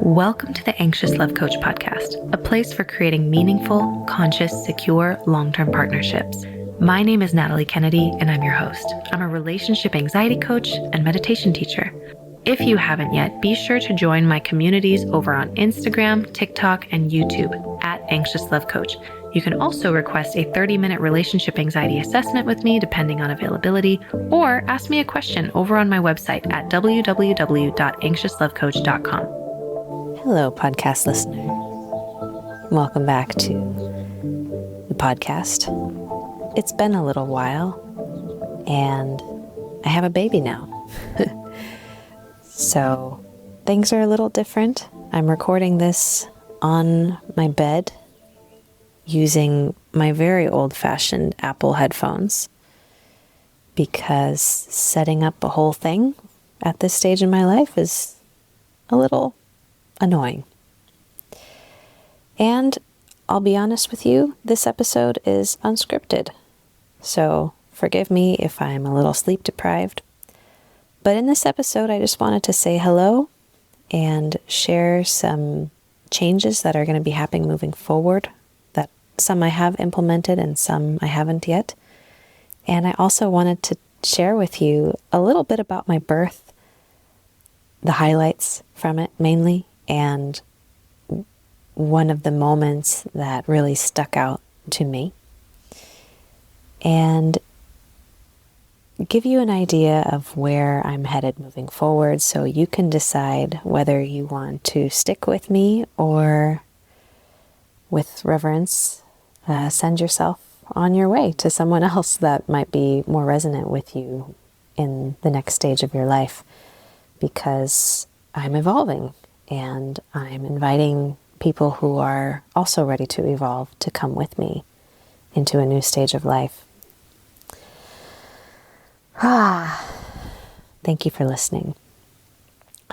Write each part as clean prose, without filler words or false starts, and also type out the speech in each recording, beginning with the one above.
Welcome to the Anxious Love Coach podcast, a place for creating meaningful, conscious, secure, long-term partnerships. My name is Natalie Kennedy, and I'm your host. I'm a relationship anxiety coach and meditation teacher. If you haven't yet, be sure to join my communities over on Instagram, TikTok, and YouTube at Anxious Love Coach. You can also request a 30-minute relationship anxiety assessment with me, depending on availability, or ask me a question over on my website at www.anxiouslovecoach.com. Hello, podcast listener. Welcome back to the podcast. It's been a little while, and I have a baby now. So things are a little different. I'm recording this on my bed using my very old-fashioned Apple headphones because setting up a whole thing at this stage in my life is a little annoying. And I'll be honest with you, this episode is unscripted. So forgive me if I'm a little sleep deprived. But in this episode, I just wanted to say hello and share some changes that are going to be happening moving forward, that some I have implemented and some I haven't yet. And I also wanted to share with you a little bit about my birth, the highlights from it mainly, and one of the moments that really stuck out to me. And give you an idea of where I'm headed moving forward so you can decide whether you want to stick with me or, with reverence, send yourself on your way to someone else that might be more resonant with you in the next stage of your life, because I'm evolving and I'm inviting people who are also ready to evolve to come with me into a new stage of life. Thank you for listening.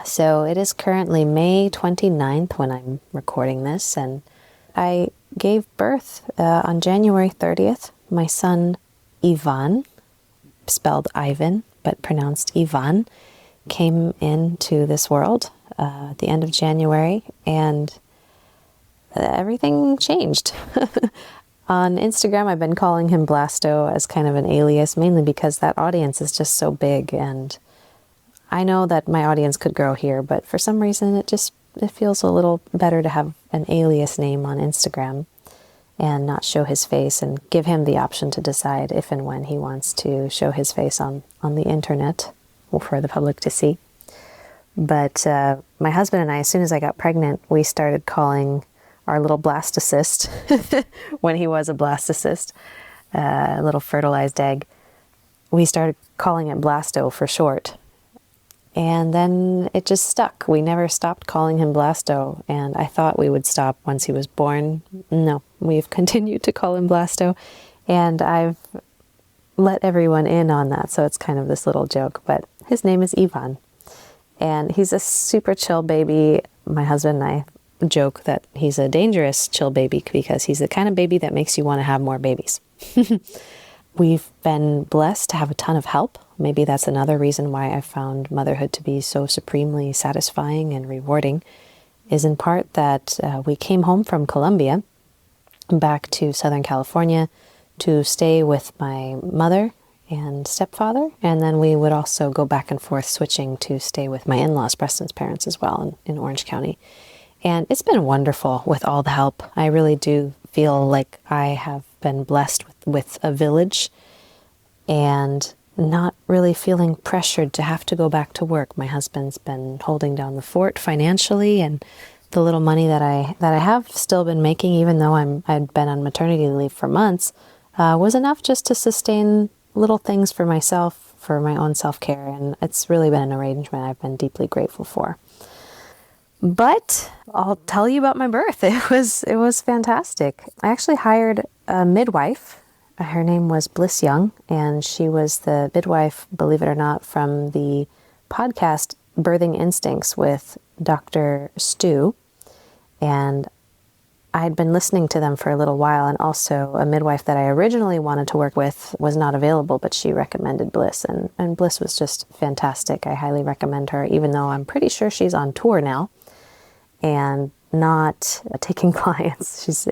So it is currently May 29th when I'm recording this, and I gave birth on January 30th. My son, Ivan, spelled Ivan, but pronounced Ivan, came into this world at the end of January, and everything changed. On Instagram, I've been calling him Blasto as kind of an alias, mainly because that audience is just so big, and I know that my audience could grow here, but for some reason it feels a little better to have an alias name on Instagram and not show his face, and give him the option to decide if and when he wants to show his face on the internet for the public to see. But my husband and I, as soon as I got pregnant, we started calling our little blastocyst, when he was a blastocyst, a little fertilized egg, we started calling it Blasto for short. And then it just stuck. We never stopped calling him Blasto, and I thought we would stop once he was born. No, we've continued to call him Blasto, and I've let everyone in on that, so it's kind of this little joke, but his name is Ivan. And he's a super chill baby. My husband and I joke that he's a dangerous chill baby because he's the kind of baby that makes you want to have more babies. We've been blessed to have a ton of help. Maybe that's another reason why I found motherhood to be so supremely satisfying and rewarding, is in part that we came home from Colombia back to Southern California to stay with my mother and stepfather, and then we would also go back and forth switching to stay with my in-laws, Preston's parents as well, in Orange County. And it's been wonderful with all the help. I really do feel like I have been blessed with a village and not really feeling pressured to have to go back to work. My husband's been holding down the fort financially, and the little money that I have still been making, even though I'd been on maternity leave for months, was enough just to sustain little things for myself, for my own self-care. And it's really been an arrangement I've been deeply grateful for. But I'll tell you about my birth. It was fantastic. I actually hired a midwife. Her name was Bliss Young, and she was the midwife, believe it or not, from the podcast Birthing Instincts with Dr. Stu. And I'd been listening to them for a little while, and also a midwife that I originally wanted to work with was not available, but she recommended Bliss, and Bliss was just fantastic. I highly recommend her, even though I'm pretty sure she's on tour now. and not taking clients. She's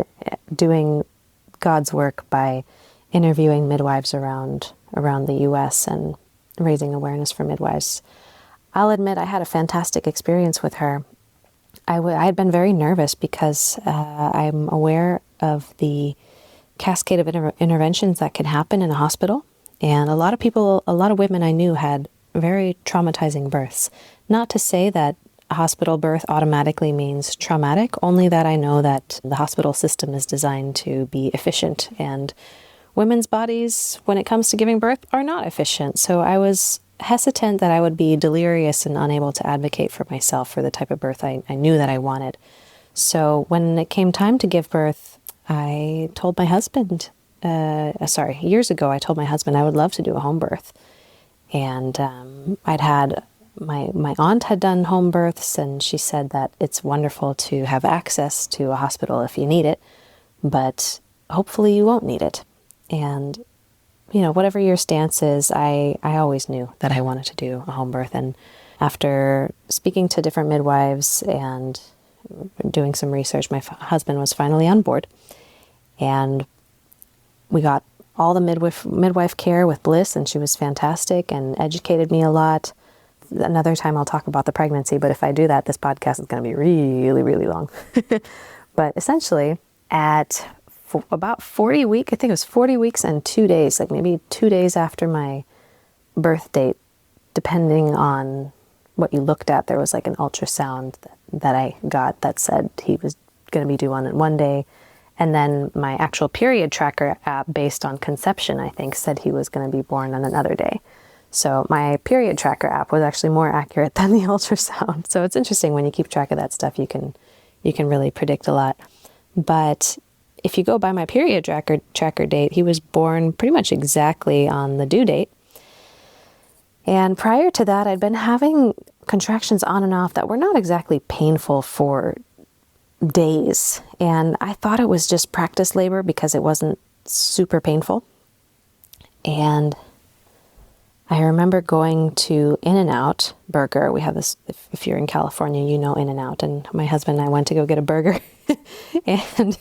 doing God's work by interviewing midwives around the U.S. and raising awareness for midwives. I'll admit I had a fantastic experience with her. I had been very nervous because I'm aware of the cascade of interventions that can happen in a hospital. And a lot of women I knew had very traumatizing births. Not to say that a hospital birth automatically means traumatic, only that I know that the hospital system is designed to be efficient. And women's bodies, when it comes to giving birth, are not efficient. So I was hesitant that I would be delirious and unable to advocate for myself for the type of birth I knew that I wanted. So when it came time to give birth, I told my husband, years ago, I told my husband I would love to do a home birth. And I'd had, my aunt had done home births, and she said that it's wonderful to have access to a hospital if you need it, but hopefully you won't need it. And, whatever your stance is, I always knew that I wanted to do a home birth. And after speaking to different midwives and doing some research, my husband was finally on board. And we got all the midwife care with Bliss, and she was fantastic and educated me a lot. Another time I'll talk about the pregnancy, but if I do that, this podcast is going to be really, really long. But essentially, at about 40 weeks, I think it was 40 weeks and 2 days, like maybe 2 days after my birth date, depending on what you looked at, there was like an ultrasound that I got that said he was going to be due on one day. And then my actual period tracker app, based on conception, I think, said he was going to be born on another day. So my period tracker app was actually more accurate than the ultrasound. So it's interesting when you keep track of that stuff, you can really predict a lot. But if you go by my period tracker date, he was born pretty much exactly on the due date. And prior to that, I'd been having contractions on and off that were not exactly painful for days. And I thought it was just practice labor because it wasn't super painful. And I remember going to In-N-Out Burger. We have this, if you're in California, you know In-N-Out. And my husband and I went to go get a burger. And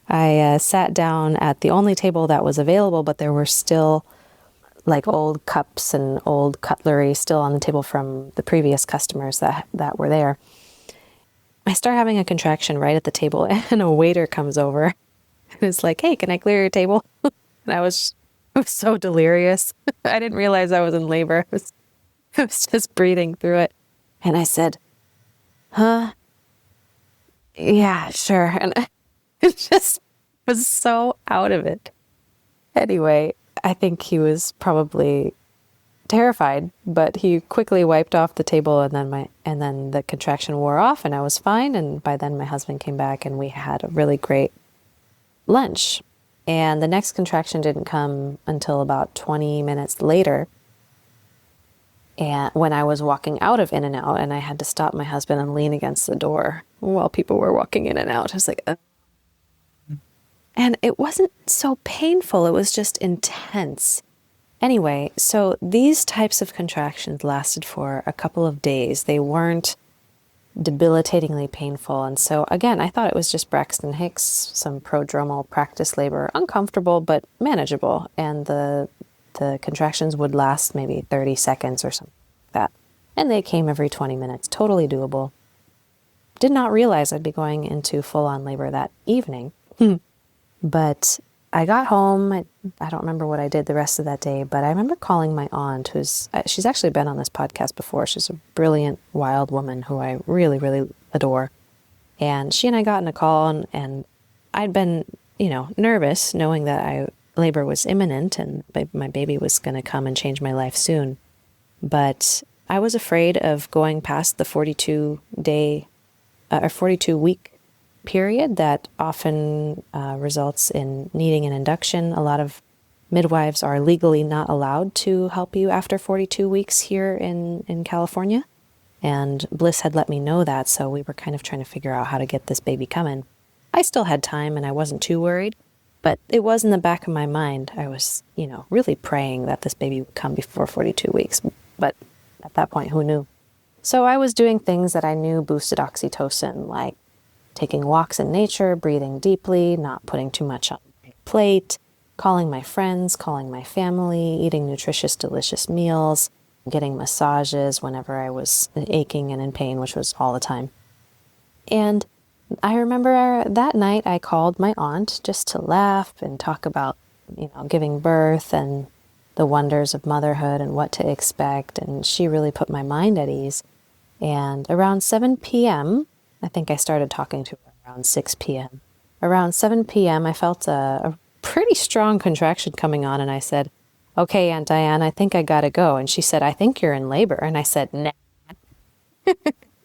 I sat down at the only table that was available, but there were still like old cups and old cutlery still on the table from the previous customers that were there. I start having a contraction right at the table, and a waiter comes over and is like, "Hey, can I clear your table?" And I was so delirious. I didn't realize I was in labor. I was just breathing through it. And I said, "Huh? Yeah, sure." And I just was so out of it. Anyway, I think he was probably terrified, but he quickly wiped off the table, and then the contraction wore off, and I was fine. And by then my husband came back, and we had a really great lunch. And the next contraction didn't come until about 20 minutes later. And when I was walking out of In-N-Out, and I had to stop my husband and lean against the door while people were walking in and out, I was like, And it wasn't so painful. It was just intense. Anyway, so these types of contractions lasted for a couple of days. They weren't debilitatingly painful. And so again, I thought it was just Braxton Hicks, some prodromal practice labor, uncomfortable, but manageable. And the contractions would last maybe 30 seconds or something like that. And they came every 20 minutes, totally doable. Did not realize I'd be going into full-on labor that evening. But I got home. I don't remember what I did the rest of that day, but I remember calling my aunt, she's actually been on this podcast before. She's a brilliant, wild woman who I really, really adore. And she and I got in a call, and I'd been, nervous, knowing that labor was imminent and my baby was going to come and change my life soon. But I was afraid of going past the 42-week period that often results in needing an induction. A lot of midwives are legally not allowed to help you after 42 weeks here in California. And Bliss had let me know that, so we were kind of trying to figure out how to get this baby coming. I still had time and I wasn't too worried, but it was in the back of my mind. I was, really praying that this baby would come before 42 weeks. But at that point, who knew? So I was doing things that I knew boosted oxytocin, like taking walks in nature, breathing deeply, not putting too much on my plate, calling my friends, calling my family, eating nutritious, delicious meals, getting massages whenever I was aching and in pain, which was all the time. And I remember that night I called my aunt just to laugh and talk about, giving birth and the wonders of motherhood and what to expect. And she really put my mind at ease. And around 7 p.m., I think I started talking to her around 6 p.m. Around 7 p.m., I felt a pretty strong contraction coming on. And I said, "Okay, Aunt Diane, I think I gotta go." And she said, "I think you're in labor." And I said, "Nah."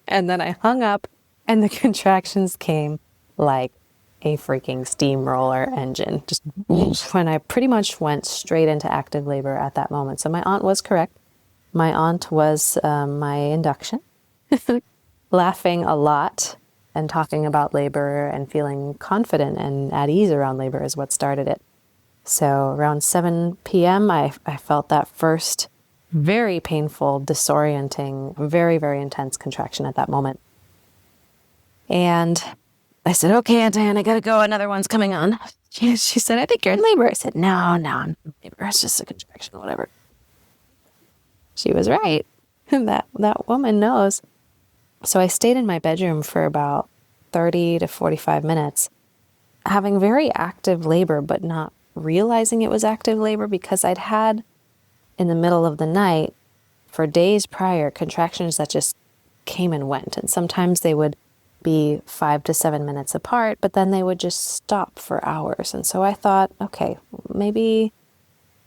And then I hung up, and the contractions came like a freaking steamroller engine. Just when I pretty much went straight into active labor at that moment. So my aunt was correct. My aunt was my induction, laughing a lot and talking about labor and feeling confident and at ease around labor is what started it. So around 7 p.m., I felt that first very painful, disorienting, very, very intense contraction at that moment. And I said, "Okay, Aunt Diane, I gotta go. Another one's coming on." She said, "I think you're in labor." I said, No, I'm in labor. It's just a contraction, whatever." She was right. That woman knows. So I stayed in my bedroom for about 30 to 45 minutes, having very active labor, but not realizing it was active labor because I'd had in the middle of the night for days prior contractions that just came and went. And sometimes they would be 5 to 7 minutes apart, but then they would just stop for hours. And so I thought, okay, maybe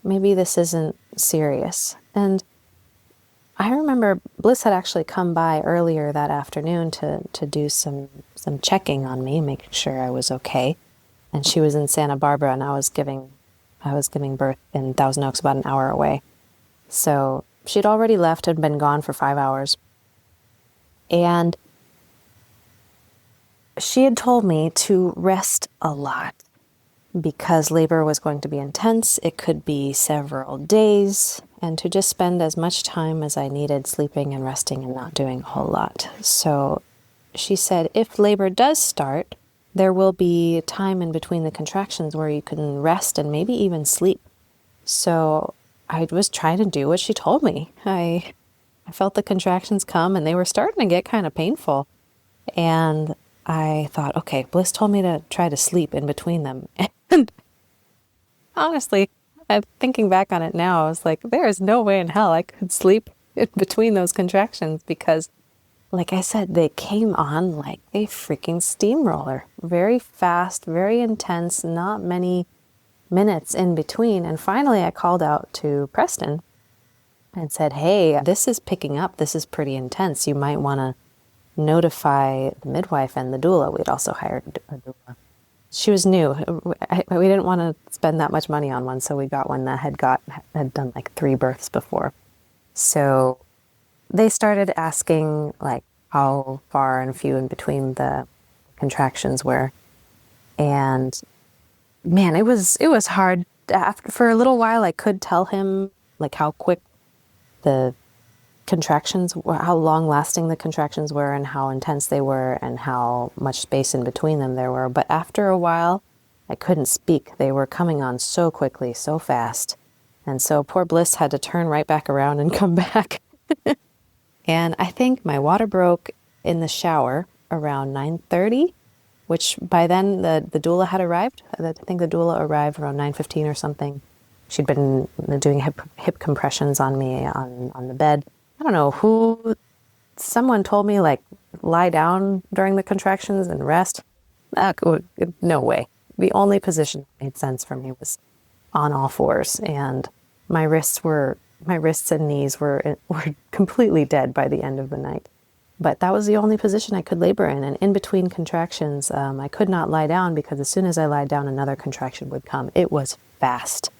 this isn't serious. And I remember Bliss had actually come by earlier that afternoon to do some checking on me, making sure I was okay. And she was in Santa Barbara, and I was giving birth in Thousand Oaks, about an hour away. So she'd already left and been gone for 5 hours. And she had told me to rest a lot because labor was going to be intense. It could be several days, and to just spend as much time as I needed sleeping and resting and not doing a whole lot. So she said, if labor does start, there will be time in between the contractions where you can rest and maybe even sleep. So I was trying to do what she told me. I felt the contractions come, and they were starting to get kind of painful. And I thought, okay, Bliss told me to try to sleep in between them. And honestly, I'm thinking back on it now, I was like, there is no way in hell I could sleep in between those contractions because, like I said, they came on like a freaking steamroller. Very fast, very intense, not many minutes in between. And finally, I called out to Preston and said, "Hey, this is picking up. This is pretty intense. You might want to notify the midwife and the doula." We'd also hired a doula. She was new. We didn't want to spend that much money on one, so we got one that had done like 3 births before. So they started asking like how far and few in between the contractions were. And man, it was hard. For a little while, I could tell him like how quick the contractions were, how long lasting the contractions were, and how intense they were, and how much space in between them there were. But after a while, I couldn't speak. They were coming on so quickly, so fast. And so poor Bliss had to turn right back around and come back. And I think my water broke in the shower around 9:30, which by then the doula had arrived. I think the doula arrived around 9:15 or something. She'd been doing hip compressions on me on the bed. I don't know who, someone told me like lie down during the contractions and rest. No way. The only position that made sense for me was on all fours, and my wrists and knees were completely dead by the end of the night. But that was the only position I could labor in. And in between contractions, I could not lie down because as soon as I lied down, another contraction would come. It was fast.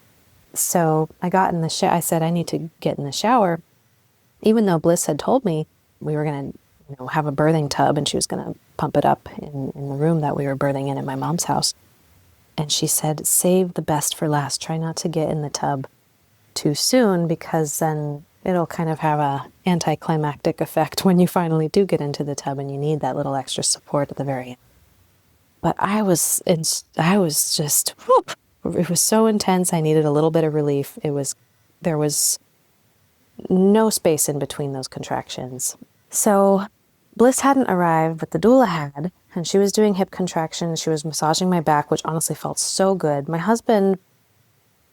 So I got in the shower. I said, I need to get in the shower. Even though Bliss had told me we were going to have a birthing tub and she was going to pump it up in the room that we were birthing in at my mom's house. And she said, save the best for last. Try not to get in the tub too soon because then it'll kind of have a anticlimactic effect when you finally do get into the tub and you need that little extra support at the very end. But I was just, whoop, it was so intense. I needed a little bit of relief. There was no space in between those contractions. So Bliss hadn't arrived, but the doula had, and she was doing hip contractions. She was massaging my back, which honestly felt so good. My husband,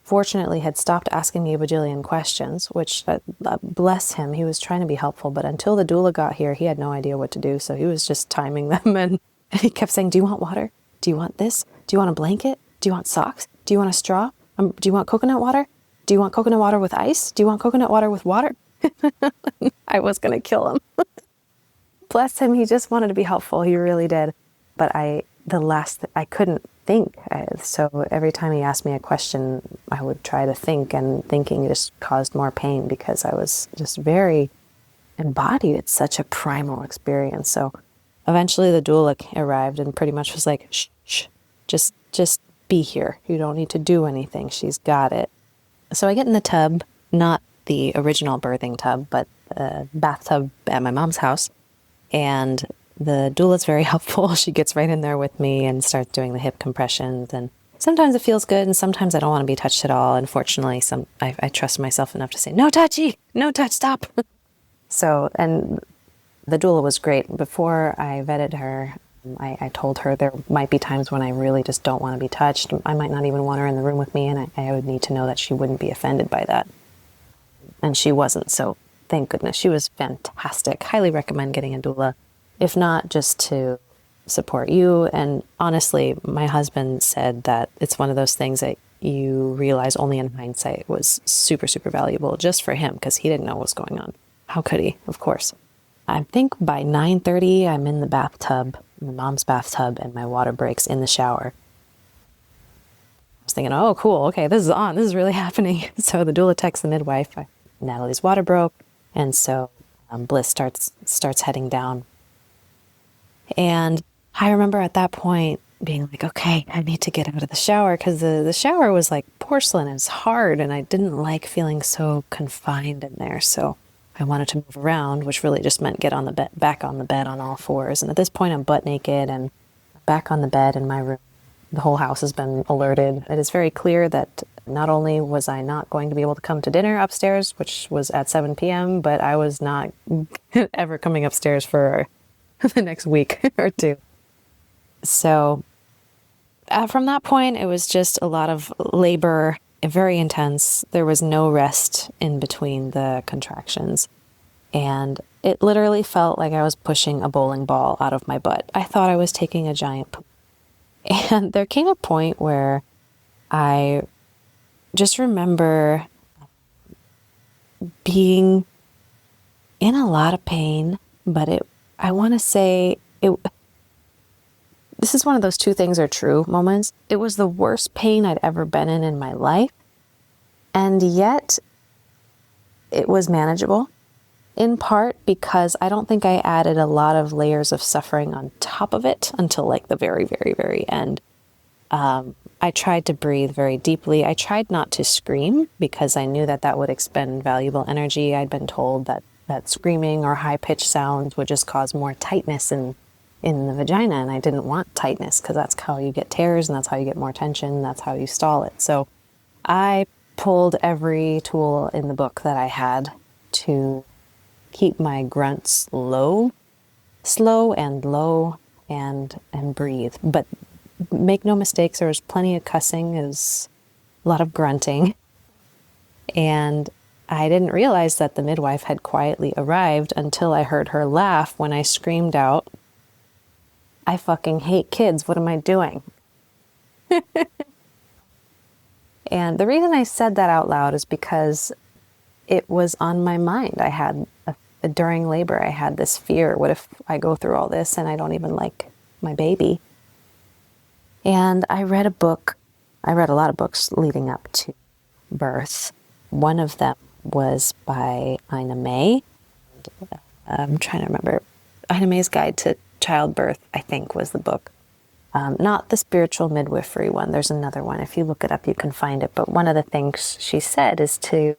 fortunately, had stopped asking me a bajillion questions, which, bless him, he was trying to be helpful. But until the doula got here, he had no idea what to do. So he was just timing them. And he kept saying, do you want water? Do you want this? Do you want a blanket? Do you want socks? Do you want a straw? Do you want coconut water? Do you want coconut water with ice? Do you want coconut water with water? I was going to kill him. Bless him. He just wanted to be helpful. He really did. But I couldn't think. So every time he asked me a question, I would try to think, and thinking just caused more pain because I was just very embodied. It's such a primal experience. So eventually the doula arrived and pretty much was like, shh, just be here. You don't need to do anything. She's got it. So I get in the tub, not the original birthing tub, but a bathtub at my mom's house. And the doula's very helpful. She gets right in there with me and starts doing the hip compressions. And sometimes it feels good, and sometimes I don't want to be touched at all. Unfortunately, I trust myself enough to say, no touchy, no touch, stop. So, and the doula was great. Before I vetted her, I told her there might be times when I really just don't want to be touched. I might not even want her in the room with me, and I would need to know that she wouldn't be offended by that. And she wasn't, so thank goodness. She was fantastic. Highly recommend getting a doula, if not just to support you. And honestly, my husband said that it's one of those things that you realize only in hindsight was super, super valuable just for him, because he didn't know what was going on. How could he? Of course. I think by 9:30, I'm in the bathtub, my mom's bathtub, and my water breaks in the shower. I was thinking, oh, cool. Okay, this is on. This is really happening. So the doula texts the midwife. Natalie's water broke. And so Bliss starts heading down. And I remember at that point being like, okay, I need to get out of the shower, because the shower was like porcelain. It was hard, and I didn't like feeling so confined in there. So I wanted to move around, which really just meant get on the bed, back on the bed on all fours. And at this point, I'm butt naked and back on the bed in my room. The whole house has been alerted. It is very clear that not only was I not going to be able to come to dinner upstairs, which was at 7 p.m., but I was not ever coming upstairs for the next week or two. So from that point, it was just a lot of labor, very intense. There was no rest in between the contractions. And it literally felt like I was pushing a bowling ball out of my butt. I thought I was taking a giant poop. And there came a point where I just remember being in a lot of pain, but I want to say this is one of those two things are true moments. It was the worst pain I'd ever been in my life. And yet it was manageable, in part because I don't think I added a lot of layers of suffering on top of it until like the very, very, very end. I tried to breathe very deeply. I tried not to scream because I knew that would expend valuable energy. I'd been told that screaming or high-pitched sounds would just cause more tightness in the vagina, and I didn't want tightness because that's how you get tears, and that's how you get more tension, that's how you stall it. So I pulled every tool in the book that I had to keep my grunts slow and low, and breathe. But make no mistakes, there was plenty of cussing, there's a lot of grunting. And I didn't realize that the midwife had quietly arrived until I heard her laugh when I screamed out, "I fucking hate kids, what am I doing?" And the reason I said that out loud is because it was on my mind. I had, during labor, I had this fear. What if I go through all this and I don't even like my baby? And I read a book. I read a lot of books leading up to birth. One of them was by Ina May. I'm trying to remember. Ina May's Guide to Childbirth, I think, was the book. Not the spiritual midwifery one. There's another one. If you look it up, you can find it. But one of the things she said is to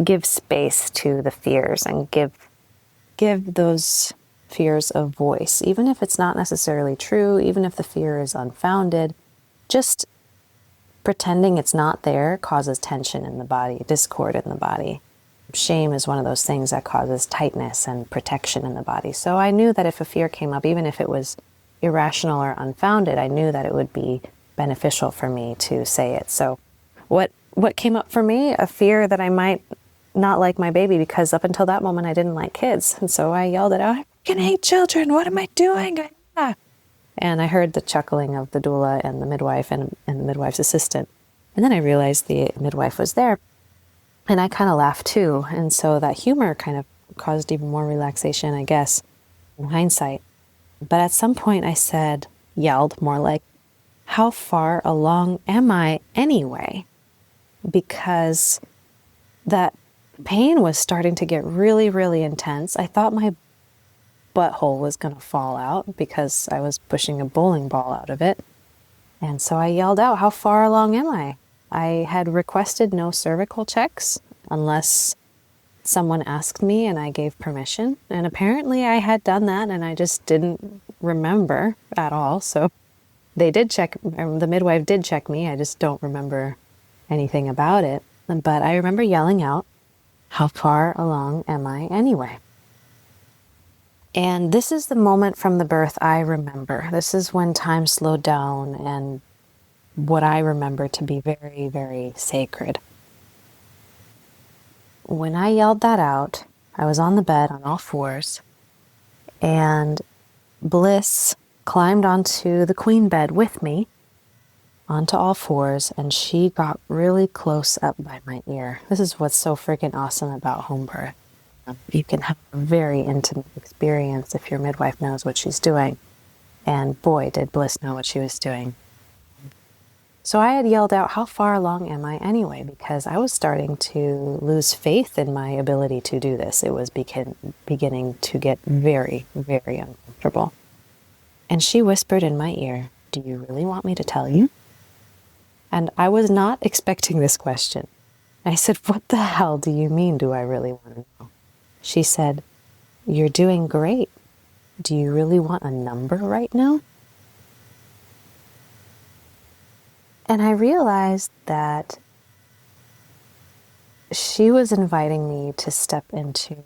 give space to the fears and give those fears a voice, even if it's not necessarily true, even if the fear is unfounded. Just pretending it's not there causes tension in the body, discord in the body. Shame is one of those things that causes tightness and protection in the body. So I knew that if a fear came up, even if it was irrational or unfounded, I knew that it would be beneficial for me to say it. So what came up for me? A fear that I might not like my baby, because up until that moment I didn't like kids. And so I yelled it out, I can hate children. What am I doing? And I heard the chuckling of the doula and the midwife and the midwife's assistant. And then I realized the midwife was there. And I kind of laughed too. And so that humor kind of caused even more relaxation, I guess, in hindsight. But at some point I yelled more like, how far along am I anyway? Because that pain was starting to get really, really intense. I thought my butthole was going to fall out because I was pushing a bowling ball out of it. And so I yelled out, how far along am I? I had requested no cervical checks unless someone asked me and I gave permission. And apparently I had done that and I just didn't remember at all. So they did check, the midwife did check me. I just don't remember anything about it. But I remember yelling out, how far along am I anyway? And this is the moment from the birth I remember. This is when time slowed down and what I remember to be very, very sacred. When I yelled that out, I was on the bed on all fours, and Bliss climbed onto the queen bed with me, onto all fours, and she got really close up by my ear. This is what's so freaking awesome about home birth. You can have a very intimate experience if your midwife knows what she's doing. And boy, did Bliss know what she was doing. So I had yelled out, how far along am I anyway? Because I was starting to lose faith in my ability to do this. It was beginning to get very, very uncomfortable. And she whispered in my ear, do you really want me to tell you? And I was not expecting this question. I said, what the hell do you mean, do I really want to know? She said, you're doing great. Do you really want a number right now? And I realized that she was inviting me to step into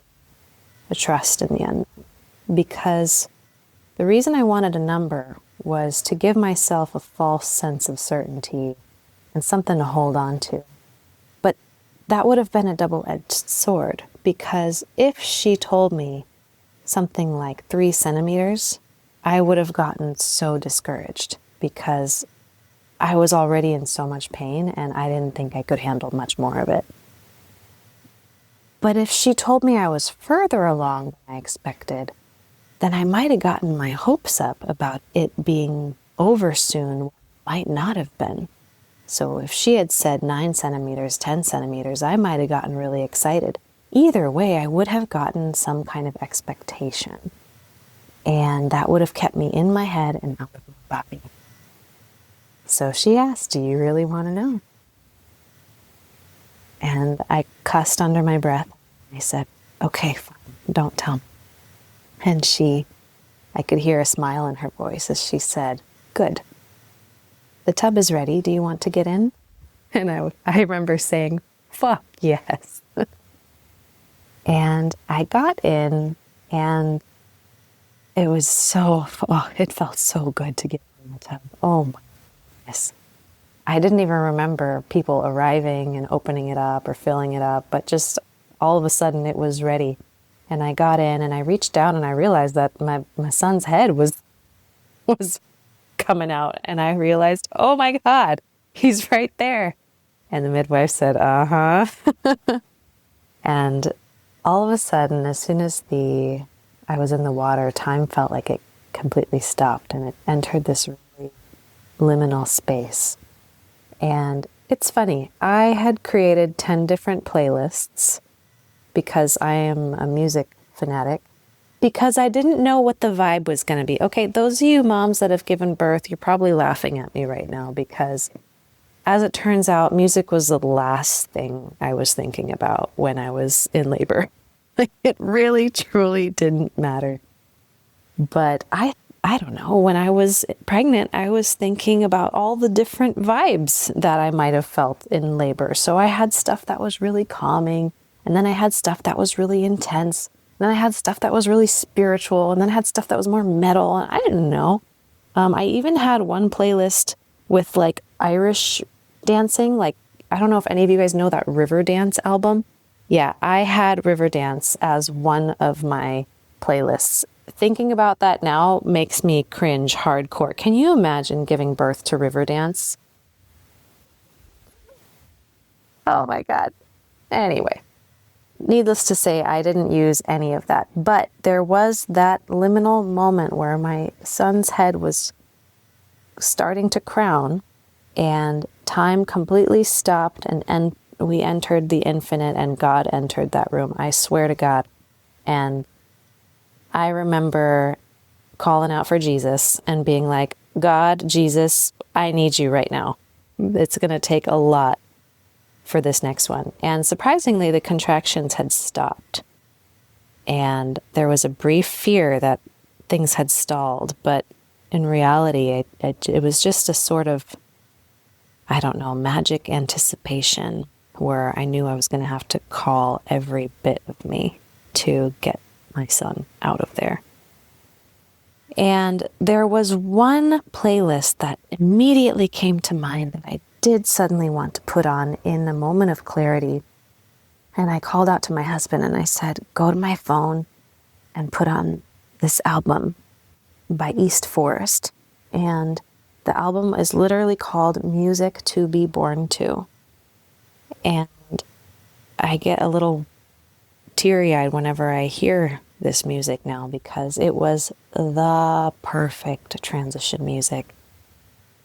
a trust in the unknown. Because the reason I wanted a number was to give myself a false sense of certainty and something to hold on to. But that would have been a double-edged sword, because if she told me something like 3 centimeters, I would have gotten so discouraged because I was already in so much pain and I didn't think I could handle much more of it. But if she told me I was further along than I expected, then I might have gotten my hopes up about it being over soon, might not have been. So if she had said 9 centimeters, 10 centimeters, I might have gotten really excited. Either way, I would have gotten some kind of expectation. And that would have kept me in my head and out of my body. So she asked, do you really want to know? And I cussed under my breath. I said, okay, fine, don't tell me. And I could hear a smile in her voice as she said, good. The tub is ready. Do you want to get in? And I remember saying, fuck yes. And I got in, and it was it felt so good to get in the tub. Oh my goodness. I didn't even remember people arriving and opening it up or filling it up, but just all of a sudden it was ready. And I got in and I reached down and I realized that my son's head was coming out. And I realized, oh my God, he's right there. And the midwife said, uh-huh. And all of a sudden, as soon as I was in the water, time felt like it completely stopped and it entered this really liminal space. And it's funny, I had created 10 different playlists because I am a music fanatic, because I didn't know what the vibe was going to be. Okay, those of you moms that have given birth, you're probably laughing at me right now because as it turns out, music was the last thing I was thinking about when I was in labor. Like, it really, truly didn't matter. But I don't know, when I was pregnant, I was thinking about all the different vibes that I might have felt in labor. So I had stuff that was really calming, and then I had stuff that was really intense. And then I had stuff that was really spiritual, and then I had stuff that was more metal, and I didn't know. I even had one playlist with like Irish dancing. Like, I don't know if any of you guys know that Riverdance album. Yeah, I had Riverdance as one of my playlists. Thinking about that now makes me cringe hardcore. Can you imagine giving birth to Riverdance? Oh my God. Anyway, needless to say, I didn't use any of that. But there was that liminal moment where my son's head was starting to crown and time completely stopped, and we entered the infinite, and God entered that room. I swear to God. And I remember calling out for Jesus and being like, God, Jesus, I need you right now. It's going to take a lot for this next one. And surprisingly, the contractions had stopped. And there was a brief fear that things had stalled. But in reality, it was just a sort of, I don't know, magic anticipation where I knew I was going to have to call every bit of me to get my son out of there. And there was one playlist that immediately came to mind that I did suddenly want to put on in a moment of clarity. And I called out to my husband and I said, go to my phone and put on this album by East Forest. And the album is literally called Music to Be Born To. And I get a little teary-eyed whenever I hear this music now, because it was the perfect transition music.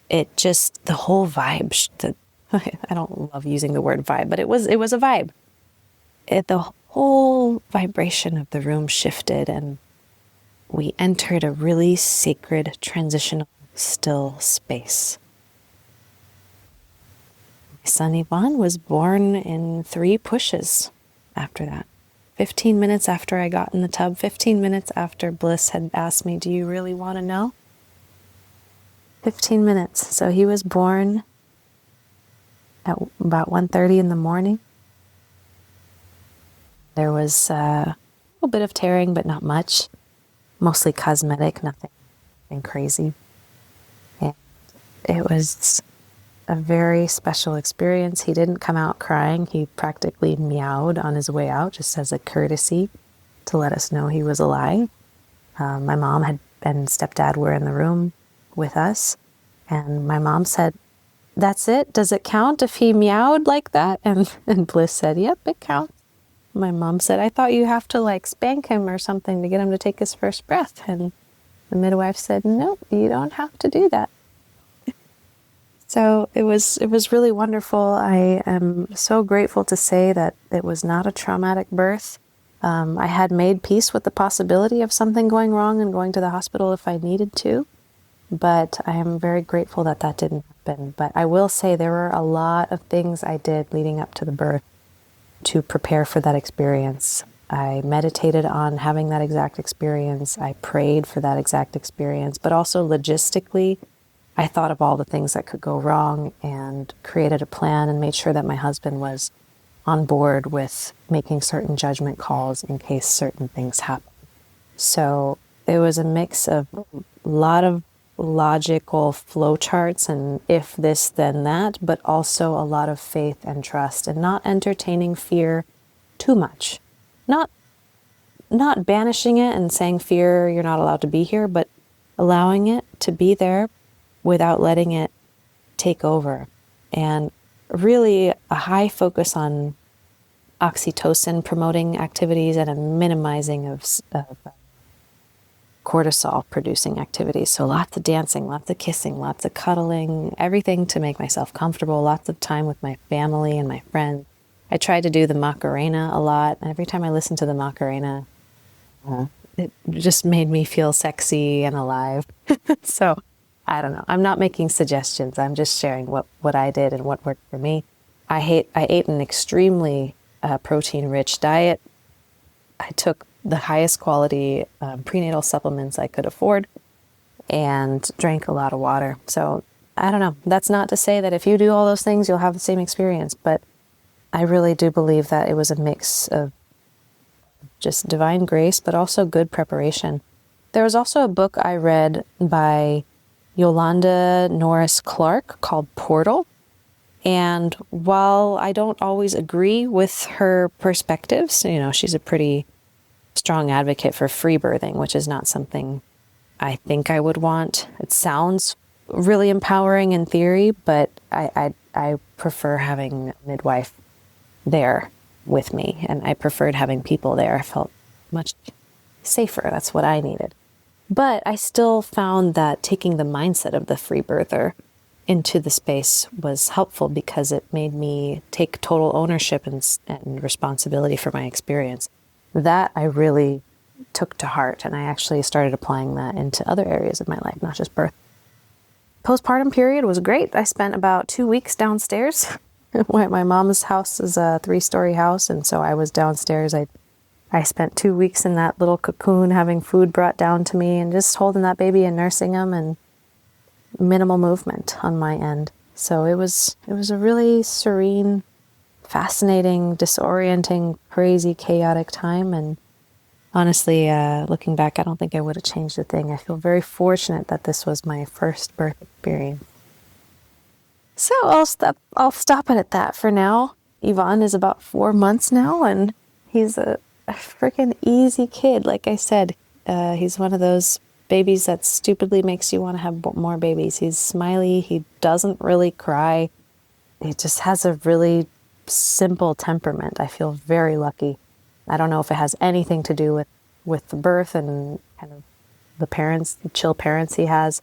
It just, the whole vibe, I don't love using the word vibe, but it was a vibe. The whole vibration of the room shifted, and we entered a really sacred, transitional, still space. My son Yvonne was born in 3 pushes after that. 15 minutes after I got in the tub, 15 minutes after Bliss had asked me, do you really want to know? 15 minutes. So he was born at about 1:30 in the morning. There was a little bit of tearing, but not much. Mostly cosmetic, nothing crazy. And it was a very special experience. He didn't come out crying. He practically meowed on his way out, just as a courtesy to let us know he was alive. My mom and stepdad were in the room with us. And my mom said, that's it? Does it count if he meowed like that? And Bliss said, yep, it counts. My mom said, I thought you have to like spank him or something to get him to take his first breath. And the midwife said, no, you don't have to do that. So it was really wonderful. I am so grateful to say that it was not a traumatic birth. I had made peace with the possibility of something going wrong and going to the hospital if I needed to. But I am very grateful that that didn't happen. But I will say there were a lot of things I did leading up to the birth to prepare for that experience. I meditated on having that exact experience. I prayed for that exact experience. But also logistically, I thought of all the things that could go wrong and created a plan and made sure that my husband was on board with making certain judgment calls in case certain things happen. So it was a mix of a lot of logical flowcharts and if this, then that, but also a lot of faith and trust and not entertaining fear too much. Not banishing it and saying, fear, you're not allowed to be here, but allowing it to be there without letting it take over. And really a high focus on oxytocin promoting activities and a minimizing of cortisol producing activities. So lots of dancing, lots of kissing, lots of cuddling, everything to make myself comfortable, lots of time with my family and my friends. I tried to do the Macarena a lot. And every time I listened to the Macarena, it just made me feel sexy and alive. So I don't know. I'm not making suggestions. I'm just sharing what I did and what worked for me. I ate an extremely protein-rich diet. I took the highest quality prenatal supplements I could afford and drank a lot of water. So I don't know. That's not to say that if you do all those things, you'll have the same experience. But I really do believe that it was a mix of just divine grace, but also good preparation. There was also a book I read by Yolanda Norris Clark called Portal. And while I don't always agree with her perspectives, she's a pretty strong advocate for free birthing, which is not something I think I would want. It sounds really empowering in theory, but I prefer having a midwife there with me, and I preferred having people there. I felt much safer. That's what I needed. But I still found that taking the mindset of the free birther into the space was helpful because it made me take total ownership and responsibility for my experience. That I really took to heart, and I actually started applying that into other areas of my life, not just birth. Postpartum period was great. I spent about 2 weeks downstairs. My mom's house is a 3-story house, and so I was downstairs. I spent 2 weeks in that little cocoon, having food brought down to me and just holding that baby and nursing him, and minimal movement on my end. So it was a really serene, fascinating, disorienting, crazy, chaotic time. And honestly, looking back, I don't think I would have changed a thing. I feel very fortunate that this was my first birth experience. So I'll stop it at that for now. Yvonne is about 4 months now, and he's a freaking easy kid. Like I said, he's one of those babies that stupidly makes you want to have more babies. He's smiley. He doesn't really cry. He just has a really simple temperament. I feel very lucky. I don't know if it has anything to do with the birth and kind of the chill parents he has,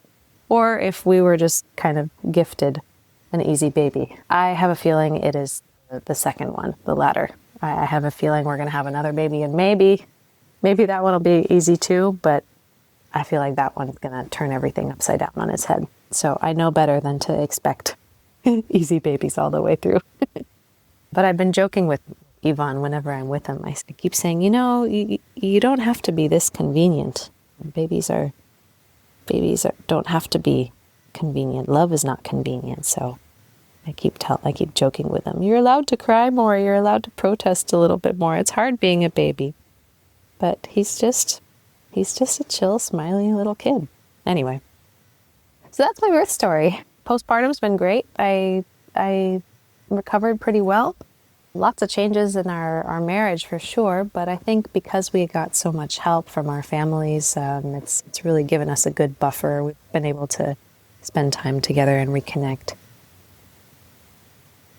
or if we were just kind of gifted an easy baby. I have a feeling it is the second one, the latter. I have a feeling we're going to have another baby, and maybe that one will be easy too, but I feel like that one's going to turn everything upside down on its head. So I know better than to expect easy babies all the way through. But I've been joking with Yvonne whenever I'm with him. I keep saying, you don't have to be this convenient. Babies don't have to be convenient. Love is not convenient. So I keep joking with him. You're allowed to cry more. You're allowed to protest a little bit more. It's hard being a baby. But he's just a chill, smiley little kid. Anyway, so that's my birth story. Postpartum's been great. I recovered pretty well. Lots of changes in our marriage for sure, but I think because we got so much help from our families, it's really given us a good buffer. We've been able to spend time together and reconnect.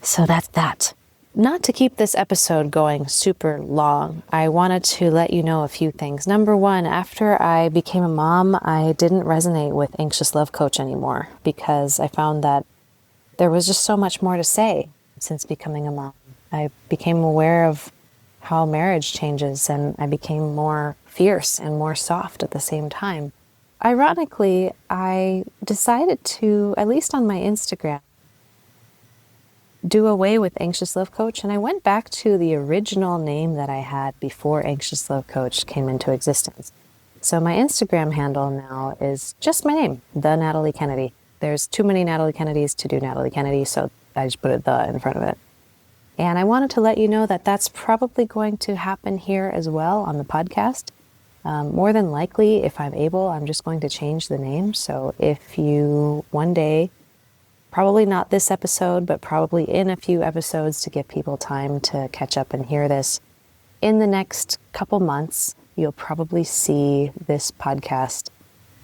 So that's that. Not to keep this episode going super long, I wanted to let you know a few things. Number one, after I became a mom, I didn't resonate with Anxious Love Coach anymore because I found that there was just so much more to say since becoming a mom. I became aware of how marriage changes, and I became more fierce and more soft at the same time. Ironically, I decided to, at least on my Instagram, do away with Anxious Love Coach, and I went back to the original name that I had before Anxious Love Coach came into existence. So my Instagram handle now is just my name, The Natalie Kennedy. There's too many Natalie Kennedys to do Natalie Kennedy, so I just put a "the" in front of it. And I wanted to let you know that that's probably going to happen here as well on the podcast. More than likely, if I'm able, I'm just going to change the name. So if you one day, probably not this episode, but probably in a few episodes to give people time to catch up and hear this, in the next couple months, you'll probably see this podcast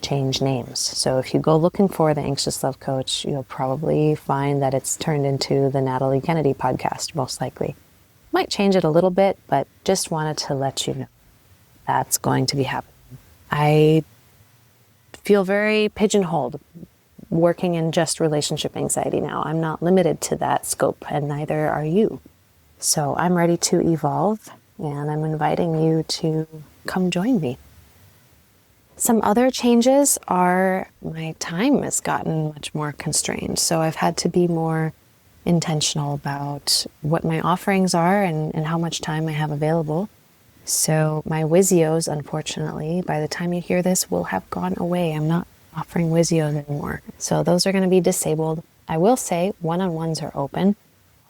change names. So if you go looking for the Anxious Love Coach, you'll probably find that it's turned into the Natalie Kennedy podcast, most likely. Might change it a little bit, but just wanted to let you know that's going to be happening. I feel very pigeonholed working in just relationship anxiety now. I'm not limited to that scope, and neither are you. So I'm ready to evolve, and I'm inviting you to come join me. Some other changes are my time has gotten much more constrained. So I've had to be more intentional about what my offerings are and how much time I have available. So my Wizios, unfortunately, by the time you hear this, will have gone away. I'm not offering Wizios anymore. So those are going to be disabled. I will say one-on-ones are open.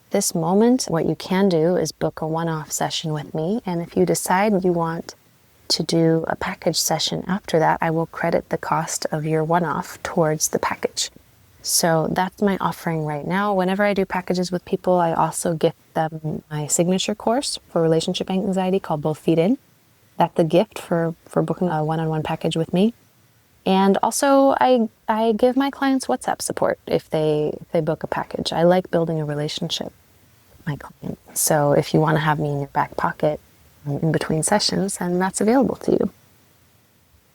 This moment, what you can do is book a one-off session with me. And if you decide you want to do a package session after that, I will credit the cost of your one-off towards the package. So that's my offering right now. Whenever I do packages with people, I also gift them my signature course for relationship anxiety called Both Feet In. That's the gift for booking a one-on-one package with me. And also I give my clients WhatsApp support if they book a package. I like building a relationship with my clients. So if you want to have me in your back pocket in between sessions, then that's available to you.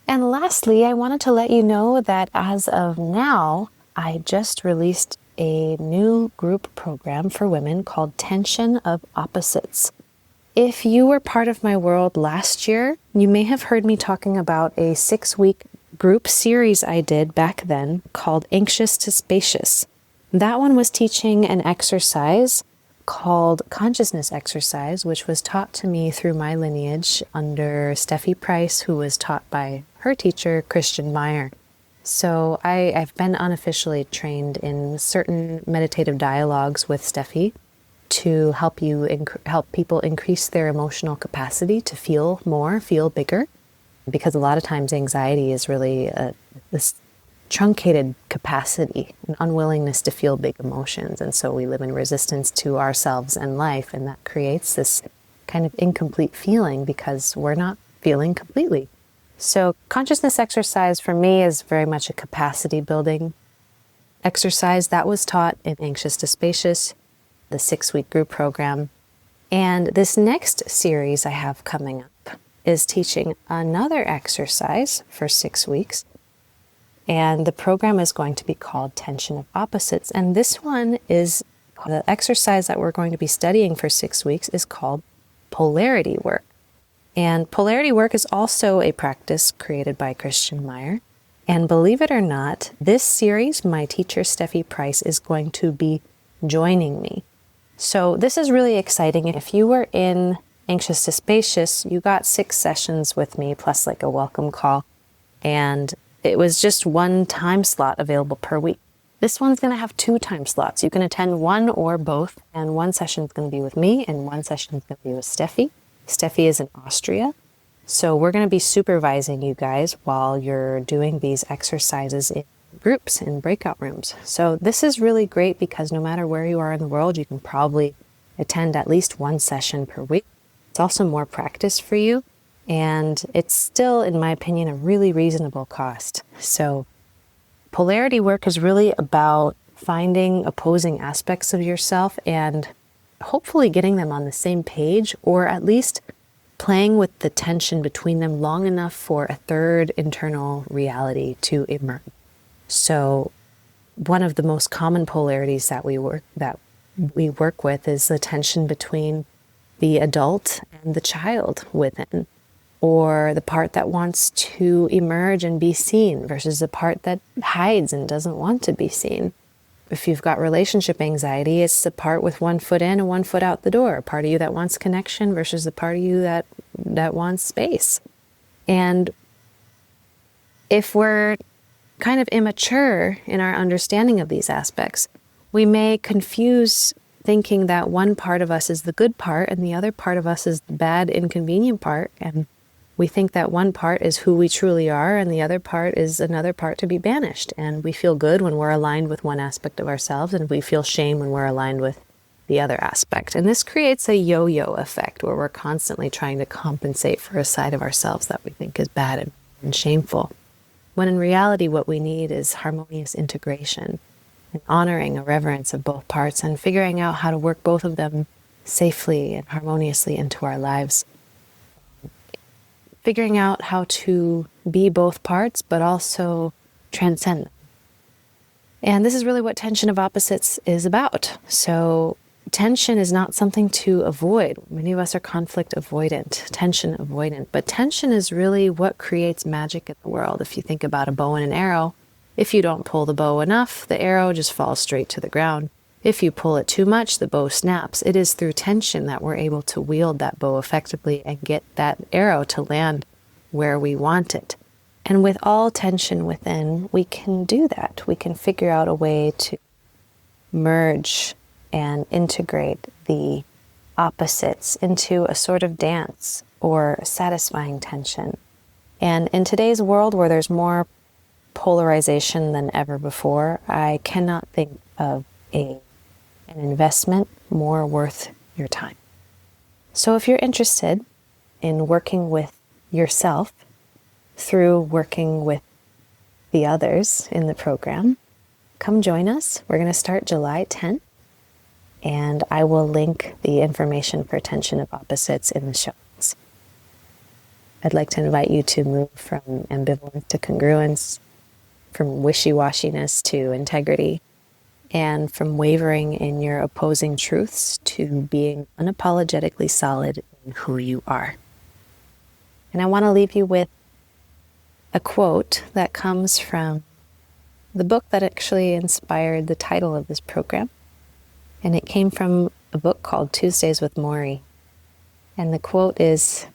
And lastly, I wanted to let you know that as of now, I just released a new group program for women called Tension of Opposites. If you were part of my world last year, you may have heard me talking about a 6-week group series I did back then called Anxious to Spacious. That one was teaching an exercise called Consciousness Exercise, which was taught to me through my lineage under Steffi Price, who was taught by her teacher, Christian Meyer. So I've been unofficially trained in certain meditative dialogues with Steffi to help people increase their emotional capacity to feel more, feel bigger. Because a lot of times anxiety is really this truncated capacity, an unwillingness to feel big emotions. And so we live in resistance to ourselves and life, and that creates this kind of incomplete feeling because we're not feeling completely. So consciousness exercise for me is very much a capacity building exercise that was taught in Anxious to Spacious, the 6-week group program. And this next series I have coming up is teaching another exercise for 6 weeks. And the program is going to be called Tension of Opposites. And this one is, the exercise that we're going to be studying for 6 weeks is called polarity work. And polarity work is also a practice created by Christian Meyer. And believe it or not, this series, my teacher Steffi Price is going to be joining me. So this is really exciting. If you were in Anxious to Spacious, you got 6 sessions with me plus like a welcome call. And it was just one time slot available per week. This one's going to have 2 time slots. You can attend one or both, and one session is going to be with me and one session is going to be with Steffi. Steffi is in Austria. So we're going to be supervising you guys while you're doing these exercises in groups, in breakout rooms. So this is really great because no matter where you are in the world, you can probably attend at least one session per week. It's also more practice for you. And it's still, in my opinion, a really reasonable cost. So polarity work is really about finding opposing aspects of yourself and hopefully getting them on the same page, or at least playing with the tension between them long enough for a third internal reality to emerge. So one of the most common polarities that we work with is the tension between the adult and the child within, or the part that wants to emerge and be seen versus the part that hides and doesn't want to be seen. If you've got relationship anxiety, it's the part with one foot in and one foot out the door, a part of you that wants connection versus the part of you that wants space. And if we're kind of immature in our understanding of these aspects, we may confuse thinking that one part of us is the good part and the other part of us is the bad, inconvenient part. And we think that one part is who we truly are and the other part is another part to be banished. And we feel good when we're aligned with one aspect of ourselves, and we feel shame when we're aligned with the other aspect. And this creates a yo-yo effect where we're constantly trying to compensate for a side of ourselves that we think is bad and shameful. When in reality, what we need is harmonious integration and honoring a reverence of both parts and figuring out how to work both of them safely and harmoniously into our lives. Figuring out how to be both parts, but also transcend them. And this is really what Tension of Opposites is about. So tension is not something to avoid. Many of us are conflict avoidant, tension avoidant, but tension is really what creates magic in the world. If you think about a bow and an arrow, if you don't pull the bow enough, the arrow just falls straight to the ground. If you pull it too much, the bow snaps. It is through tension that we're able to wield that bow effectively and get that arrow to land where we want it. And with all tension within, we can do that. We can figure out a way to merge and integrate the opposites into a sort of dance or satisfying tension. And in today's world where there's more polarization than ever before, I cannot think of an investment more worth your time. So if you're interested in working with yourself through working with the others in the program, come join us. We're going to start July 10th, and I will link the information for Tension of Opposites in the show notes. I'd like to invite you to move from ambivalence to congruence, from wishy-washiness to integrity, and from wavering in your opposing truths to being unapologetically solid in who you are. And I want to leave you with a quote that comes from the book that actually inspired the title of this program. And it came from a book called Tuesdays with Morrie. And the quote is,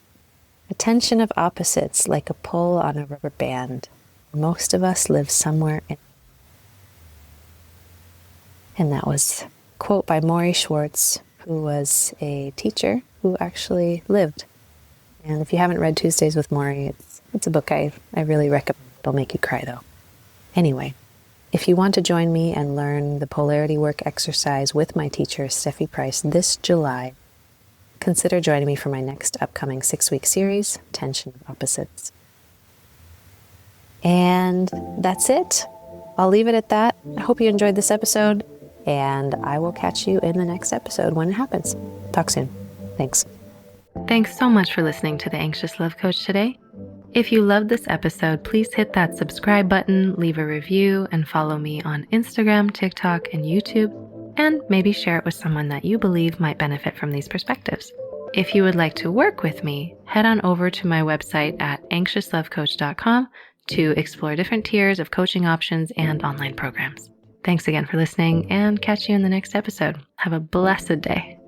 "A tension of opposites like a pull on a rubber band. Most of us live somewhere in." And that was a quote by Morrie Schwartz, who was a teacher who actually lived. And if you haven't read Tuesdays with Morrie, it's a book I really recommend. It'll make you cry though. Anyway, if you want to join me and learn the polarity work exercise with my teacher, Steffi Price, this July, consider joining me for my next upcoming 6-week series, Tension of Opposites. And that's it. I'll leave it at that. I hope you enjoyed this episode, and I will catch you in the next episode when it happens. Talk soon. Thanks. Thanks so much for listening to The Anxious Love Coach today. If you loved this episode, please hit that subscribe button, leave a review, and follow me on Instagram, TikTok, and YouTube, and maybe share it with someone that you believe might benefit from these perspectives. If you would like to work with me, head on over to my website at anxiouslovecoach.com to explore different tiers of coaching options and online programs. Thanks again for listening, and catch you in the next episode. Have a blessed day.